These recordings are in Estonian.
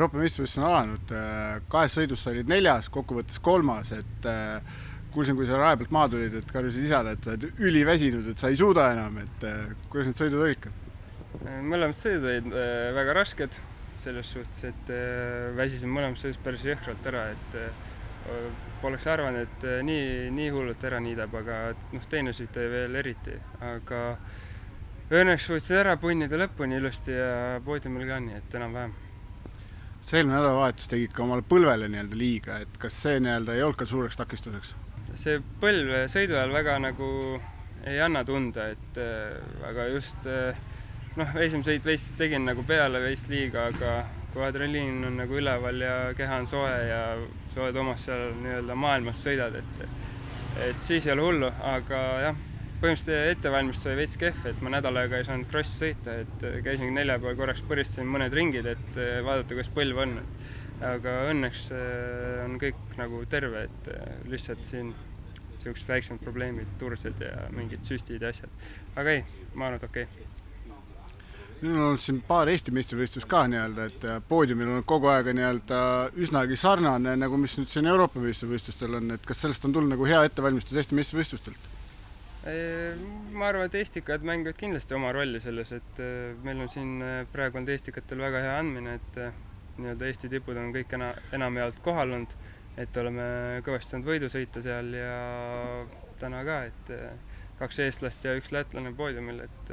Euroopa meistrivõistlus on alanud, kahes sõidus sa olid 4., kokkuvõttes 3., et kuulsin, kui sa raja pealt maha tulid, et karjusid isale, et sa oled üliväsinud, et sa ei suuda enam, et kuidas need sõidud olid? Mõlemad sõidud olid väga rasked selles suhtes, et väsisin mõlemad sõidus päris jõhkralt ära, et poleks arvanud, et nii hullult ära niidab, aga teine sõit oli veel eriti, aga õnneks suutsin ära punnida lõpuni ilusti ja poodiumil ka nii, et enam-vähem. See eelmine nädalavahetus tegid ka omale põlvele liiga, et kas see ei olnud ka suureks takistuseks? See põlv sõidu ajal väga nagu ei anna tunda, et aga just esimene sõit veist tegin nagu peale veist liiga, aga kui adrenaliin on nagu üleval ja keha on soe ja sa oled omas seal maailmas sõidad, et siis ei ole hullu, aga jah, põhimõtteliselt ettevalmistus oli veits kehv, et ma nädal aega ei saanud krossi sõita, et käisin neljapäeval korraks põristasin mõned ringid, et vaadata, kuidas põlv on. Aga õnneks on kõik nagu terve, et lihtsalt siin sellised väiksemad probleemid, tursed ja mingid süstid ja asjad. Aga ei, ma arvan, et okei. Nüüd on olnud siin paar Eesti meistrivõistlus ka, et poodiumil on kogu aeg üsnagi sarnane, nagu mis nüüd siin Euroopa meistrivõistlustel on, et kas sellest on tulnud nagu hea ettevalmistus Eesti meistrivõistlustelt? Ma arvan, et eestikad mängivad kindlasti oma rolli selles, et meil on siin praegu olnud eestikatel väga hea andmine, et Eesti tipud on kõik enamjaolt kohal olnud, et oleme kõvasti saanud võidu sõita seal ja täna ka, et 2 eestlast ja 1 lätlane poodiumil, et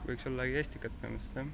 võiks ollagi eestikat põhimõtteliselt.